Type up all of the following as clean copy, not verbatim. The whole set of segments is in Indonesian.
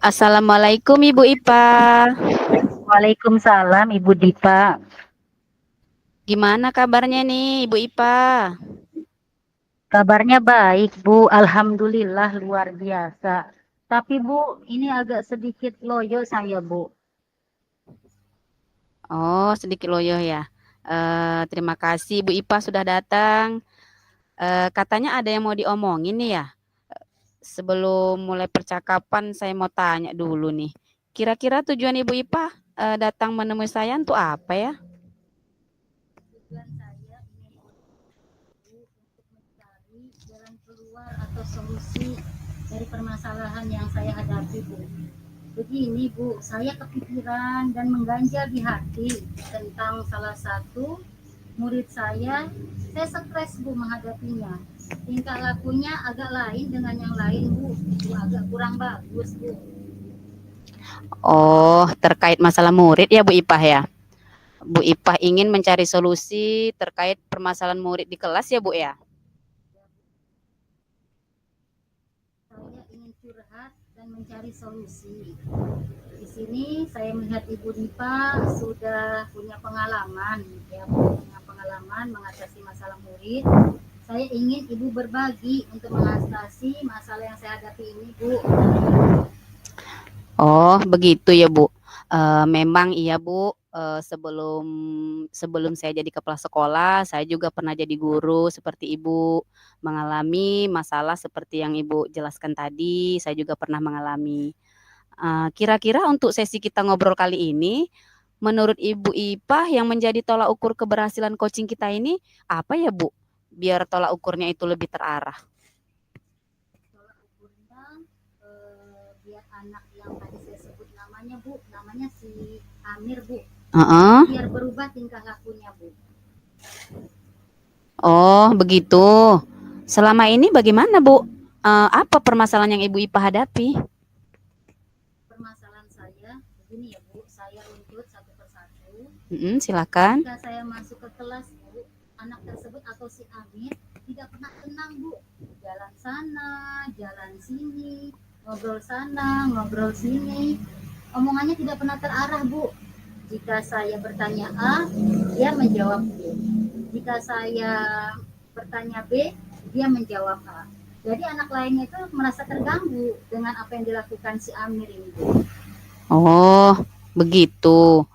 Assalamualaikum Ibu Ipa. Waalaikumsalam Ibu Dipa. Gimana kabarnya nih Ibu Ipa? Kabarnya baik Bu, Alhamdulillah luar biasa. Tapi Bu, ini agak sedikit loyo saya Bu. Oh, sedikit loyo ya. Terima kasih Ibu Ipa sudah datang. Katanya ada yang mau diomongin nih ya. Sebelum mulai percakapan saya mau tanya dulu nih. Kira-kira tujuan Ibu Ipa datang menemui saya untuk apa ya? Tujuan saya ingin untuk mencari jalan keluar atau solusi dari permasalahan yang saya hadapi Bu. Begini Bu, saya kepikiran dan mengganjal di hati tentang salah satu murid saya stres Bu menghadapinya. Tingkah lakunya agak lain dengan yang lain Bu, itu agak kurang bagus Bu. Oh, terkait masalah murid ya Bu Ipa ya. Bu Ipa ingin mencari solusi terkait permasalahan murid di kelas ya Bu ya. Saya ingin curhat dan mencari solusi. Di sini saya melihat Ibu Dipa sudah punya pengalaman, ya punya pengalaman mengatasi masalah murid. Saya ingin Ibu berbagi untuk mengatasi masalah yang saya hadapi ini Bu. Oh, begitu ya, Bu. Memang iya, Bu, sebelum sebelum saya jadi kepala sekolah, saya juga pernah jadi guru seperti Ibu, mengalami masalah seperti yang Ibu jelaskan tadi, saya juga pernah mengalami. Kira-kira untuk sesi kita ngobrol kali ini, menurut Ibu Ipah yang menjadi tolak ukur keberhasilan coaching kita ini apa ya, Bu? Biar tolak ukurnya itu lebih terarah. Tolak ukurnya biar anak yang tadi saya sebut namanya Bu, namanya si Amir Bu. Heeh. Biar berubah tingkah lakunya Bu. Oh, begitu. Selama ini bagaimana, Bu? Apa permasalahan yang Ibu Ipa hadapi? Permasalahan saya begini ya Bu, saya runtut satu persatu. Silakan. Ketika saya masuk ke kelas Bu, anak tersebut atau si Amir tidak pernah tenang Bu. Jalan sana, jalan sini, ngobrol sana, ngobrol sini. Omongannya tidak pernah terarah Bu. Jika saya bertanya A, dia menjawab B. Jika saya bertanya B, dia menjawab A. Jadi anak lainnya itu merasa terganggu dengan apa yang dilakukan si Amir ini. Oh, begitu.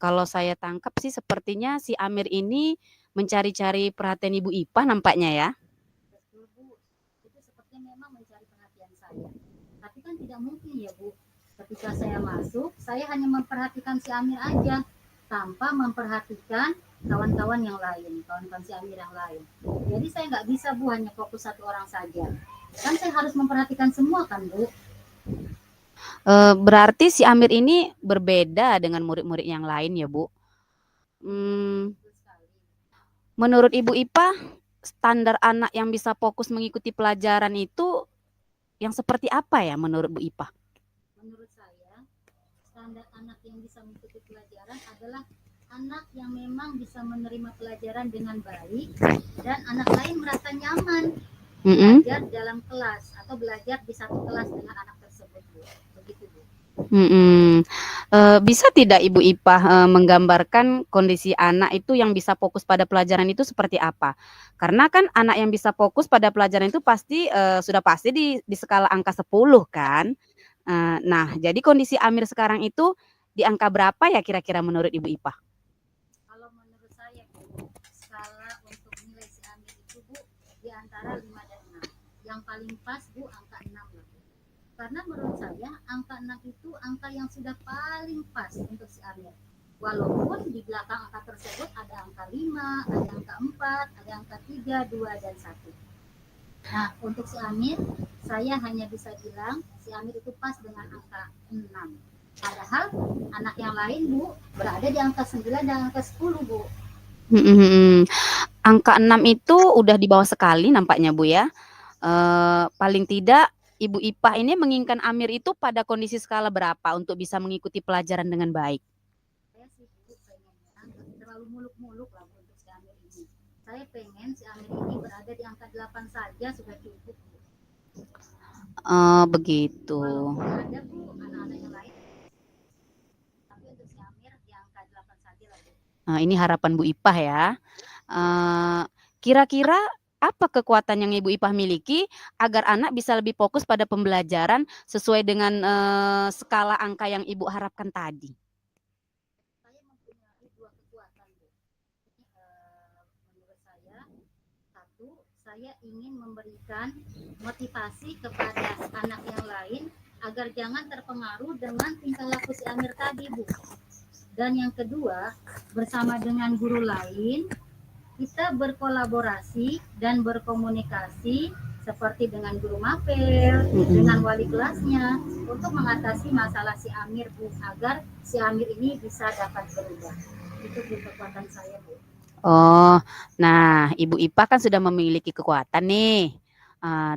Kalau saya tangkap sih sepertinya si Amir ini mencari-cari perhatian Ibu Ipa nampaknya ya. Betul Bu, itu sepertinya memang mencari perhatian saya. Tapi kan tidak mungkin ya Bu. Ketika saya masuk, saya hanya memperhatikan si Amir aja, tanpa memperhatikan kawan-kawan yang lain, kawan-kawan si Amir yang lain. Jadi saya nggak bisa Bu hanya fokus satu orang saja. Kan saya harus memperhatikan semua kan Bu. Berarti si Amir ini berbeda dengan murid-murid yang lain ya, Bu. Hmm, menurut Ibu Ipa, standar anak yang bisa fokus mengikuti pelajaran itu yang seperti apa ya menurut Bu Ipa? Menurut saya, standar anak yang bisa mengikuti pelajaran adalah anak yang memang bisa menerima pelajaran dengan baik dan anak lain merasa nyaman belajar dalam kelas atau belajar di satu kelas dengan anak tersebut Bu. Begitu Bu. Bisa tidak Ibu Ipah menggambarkan kondisi anak itu yang bisa fokus pada pelajaran itu seperti apa? Karena kan anak yang bisa fokus pada pelajaran itu pasti sudah pasti di skala angka 10 kan. Nah, jadi kondisi Amir sekarang itu di angka berapa ya kira-kira menurut Ibu Ipah? Kalau menurut saya Bu, skala untuk nilai si Amir itu Bu di antara 5 dan 6. Yang paling pas Bu angka 6 lah. Karena menurut saya angka 6 itu angka yang sudah paling pas untuk si Amir. Walaupun di belakang angka tersebut ada angka 5, ada angka 4, ada angka 3, 2, dan 1. Nah, untuk si Amir, saya hanya bisa bilang si Amir itu pas dengan angka 6. Padahal anak yang lain Bu berada di angka 9 dan angka 10 Bu. Angka 6 itu udah di bawah sekali nampaknya Bu ya. Paling tidak Ibu Ipah ini menginginkan Amir itu pada kondisi skala berapa untuk bisa mengikuti pelajaran dengan baik? Saya sih Bu pengennya nggak terlalu muluk-muluk lah Bu untuk si Amir ini. Saya pengen si Amir ini berada di angka 8 saja sudah cukup Bu. Oh, begitu. Walaupun ada Bu anak-anak yang lain, tapi untuk si Amir di angka 8 saja lah Bu. Nah, ini harapan Bu Ipah ya. Kira-kira apa kekuatan yang Ibu Ipah miliki agar anak bisa lebih fokus pada pembelajaran sesuai dengan skala angka yang Ibu harapkan tadi? Saya mempunyai dua kekuatan Bu. Menurut saya, satu, saya ingin memberikan motivasi kepada anak yang lain agar jangan terpengaruh dengan tingkah laku si Amir tadi Bu. Dan yang kedua, bersama dengan guru lain, kita berkolaborasi dan berkomunikasi seperti dengan guru mapel, dengan wali kelasnya untuk mengatasi masalah si Amir Bu, agar si Amir ini bisa dapat berubah. Itu kekuatan saya Bu. Oh, nah Ibu Ipah kan sudah memiliki kekuatan nih.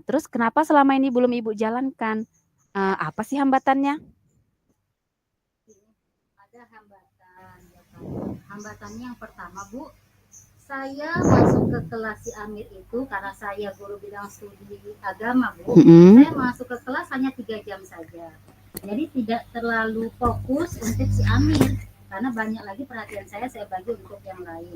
Terus kenapa selama ini belum Ibu jalankan? Apa sih hambatannya? Ada hambatan, ya kan? Hambatannya yang pertama Bu, saya masuk ke kelas si Amir itu karena saya guru bidang studi agama Bu. Saya masuk ke kelas hanya 3 jam saja. Jadi tidak terlalu fokus untuk si Amir karena banyak lagi perhatian saya bagi untuk yang lain.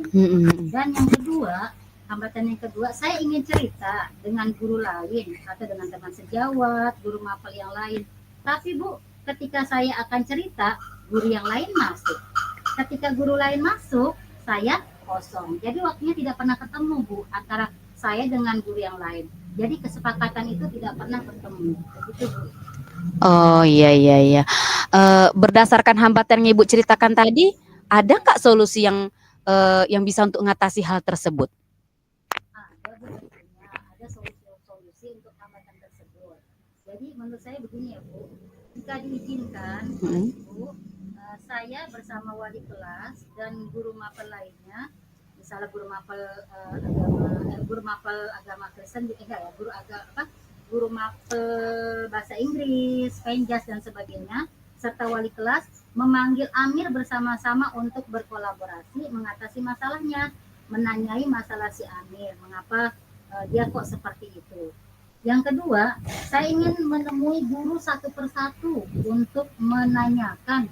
Dan yang kedua, hambatan yang kedua, saya ingin cerita dengan guru lain atau dengan teman sejawat, guru mapel yang lain. Tapi Bu, ketika saya akan cerita, guru yang lain masuk. Ketika guru lain masuk, saya kosong. Jadi waktunya tidak pernah ketemu Bu antara saya dengan guru yang lain. Jadi kesepakatan itu tidak pernah bertemu. Begitu Bu. Oh iya iya iya. Berdasarkan hambatan yang Ibu ceritakan tadi, ada nggak solusi yang bisa untuk mengatasi hal tersebut? Ada Bu, tentunya ada solusi untuk hambatan tersebut. Jadi menurut saya begini ya Bu, jika diizinkan Bu, saya bersama wali kelas dan guru mapel lainnya, misalnya guru mapel agama Kristen juga ya, guru mapel bahasa Inggris, penjas dan sebagainya, serta wali kelas memanggil Amir bersama-sama untuk berkolaborasi mengatasi masalahnya, menanyai masalah si Amir, mengapa dia kok seperti itu. Yang kedua, saya ingin menemui guru satu persatu untuk menanyakan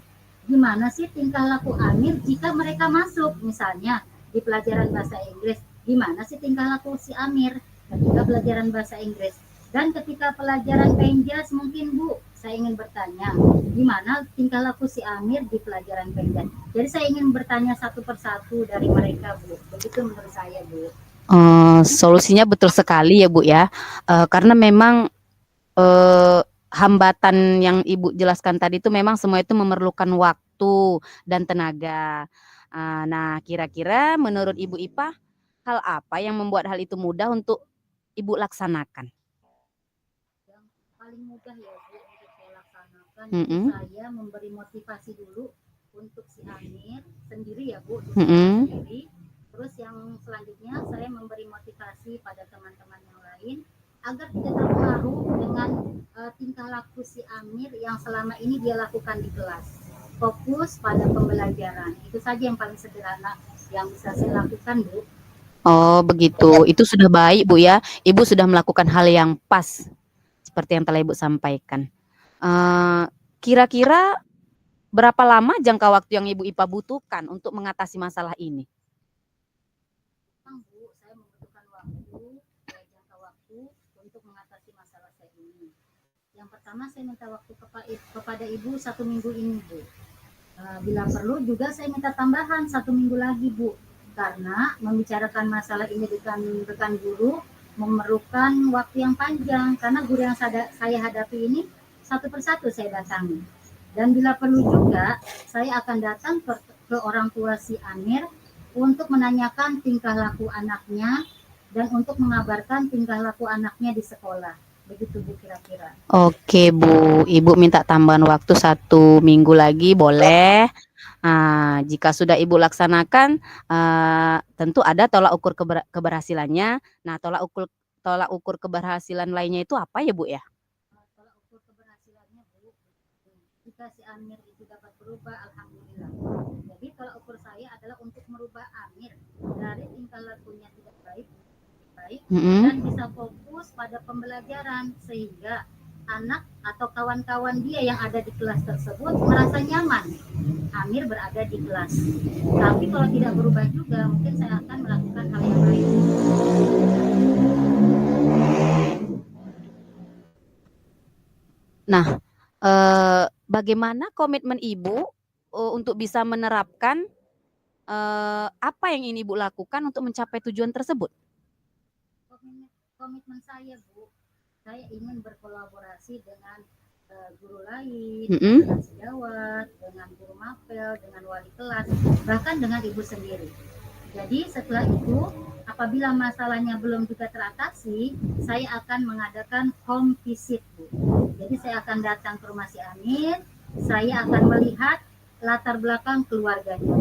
gimana sih tingkah laku Amir jika mereka masuk, misalnya di pelajaran bahasa Inggris, gimana sih tingkah laku si Amir ketika pelajaran bahasa Inggris. Dan ketika pelajaran penjas mungkin Bu, saya ingin bertanya, gimana tingkah laku si Amir di pelajaran penjas. Jadi saya ingin bertanya satu persatu dari mereka Bu, begitu menurut saya Bu. Solusinya betul sekali ya Bu ya, karena memang hambatan yang Ibu jelaskan tadi itu memang semua itu memerlukan waktu dan tenaga. Nah, kira-kira menurut Ibu Ipah, hal apa yang membuat hal itu mudah untuk Ibu laksanakan? Yang paling mudah ya Bu untuk saya laksanakan, saya memberi motivasi dulu untuk si Amir sendiri ya Bu, sendiri. Terus yang selanjutnya saya memberi motivasi pada teman-teman yang lain agar tidak terpengaruh dengan tingkah laku si Amir yang selama ini dia lakukan di kelas. Fokus pada pembelajaran. Itu saja yang paling sederhana yang bisa saya lakukan Bu. Oh begitu, itu sudah baik Bu ya. Ibu sudah melakukan hal yang pas seperti yang telah Ibu sampaikan. Kira-kira berapa lama jangka waktu yang Ibu Ipah butuhkan untuk mengatasi masalah ini? Bu, saya membutuhkan jangka waktu untuk mengatasi masalah saya ini. Yang pertama saya minta waktu kepada Ibu 1 minggu ini Bu. Bila perlu juga saya minta tambahan 1 minggu lagi Bu, karena membicarakan masalah ini dengan rekan guru memerlukan waktu yang panjang, karena guru yang saya hadapi ini satu persatu saya datangi. Dan bila perlu juga saya akan datang ke orang tua si Amir untuk menanyakan tingkah laku anaknya dan untuk mengabarkan tingkah laku anaknya di sekolah. Begitu Bu kira-kira. Oke Bu, Ibu minta tambahan waktu 1 minggu lagi boleh. Jika sudah Ibu laksanakan, tentu ada tolak ukur keberhasilannya. Nah, tolak ukur keberhasilan lainnya itu apa ya Bu ya? Tolak ukur keberhasilannya Bu, jika si Amir itu dapat berubah, alhamdulillah. Jadi tolak ukur saya adalah untuk merubah Amir dari tingkah lakunya tidak baik dan bisa fokus pada pembelajaran sehingga anak atau kawan-kawan dia yang ada di kelas tersebut merasa nyaman Amir berada di kelas. Tapi kalau tidak berubah juga, mungkin saya akan melakukan hal yang lain. Nah, bagaimana komitmen Ibu untuk bisa menerapkan apa yang ini Ibu lakukan untuk mencapai tujuan tersebut? Komitmen saya, Bu, saya ingin berkolaborasi dengan guru lain, Mm-mm. dengan sejawat, dengan guru mapel, dengan wali kelas, bahkan dengan ibu sendiri. Jadi setelah itu, apabila masalahnya belum juga teratasi, saya akan mengadakan home visit, Bu. Jadi saya akan datang ke rumah si Amir, saya akan melihat latar belakang keluarganya.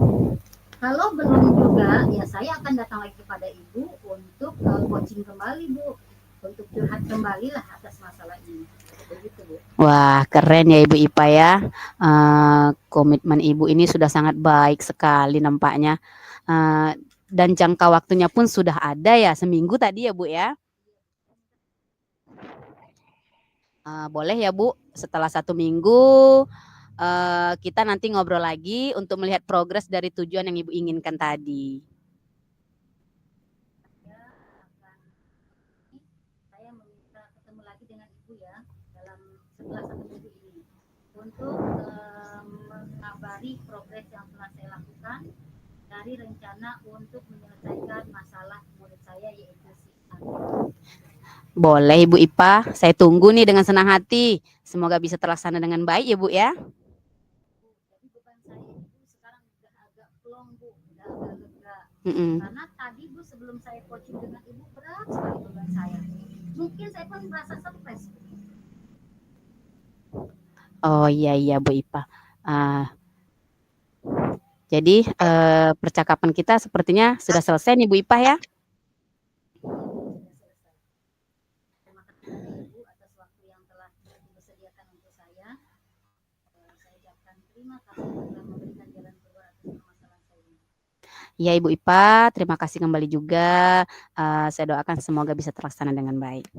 Kalau belum juga, ya saya akan datang lagi kepada ibu untuk coaching kembali, Bu, untuk curhat kembali lah atas masalah ini. Begitu, Bu. Wah, keren ya Ibu Ipa ya. Komitmen Ibu ini sudah sangat baik sekali nampaknya. Dan jangka waktunya pun sudah ada ya, seminggu tadi ya Bu ya. Boleh ya Bu, setelah 1 minggu kita nanti ngobrol lagi untuk melihat progres dari tujuan yang Ibu inginkan tadi. Saya meminta ketemu lagi dengan ibu ya dalam setelah 1 minggu ini untuk mengabari progres yang telah saya lakukan dari rencana untuk menyelesaikan masalah murid saya yaitu si Amir. Boleh Ibu Ipa, saya tunggu nih dengan senang hati. Semoga bisa terlaksana dengan baik ya Bu ya. Jadi beban saya ibu sekarang udah agak plong, Bu, udah agak lega. Karena tadi Bu sebelum saya coaching dengan ibu berat sekali beban saya. Mungkin saya pun merasa stres. Oh iya Bu Ipa. Jadi percakapan kita sepertinya sudah selesai nih Bu Ipa ya. Terima kasih banyak Ibu atas waktu yang telah Ibu sediakan untuk saya. Saya ucapkan terima kasih telah memberikan jalan keluar atas permasalahan saya ini. Ya Ibu Ipa, terima kasih kembali juga. Saya doakan semoga bisa terlaksana dengan baik.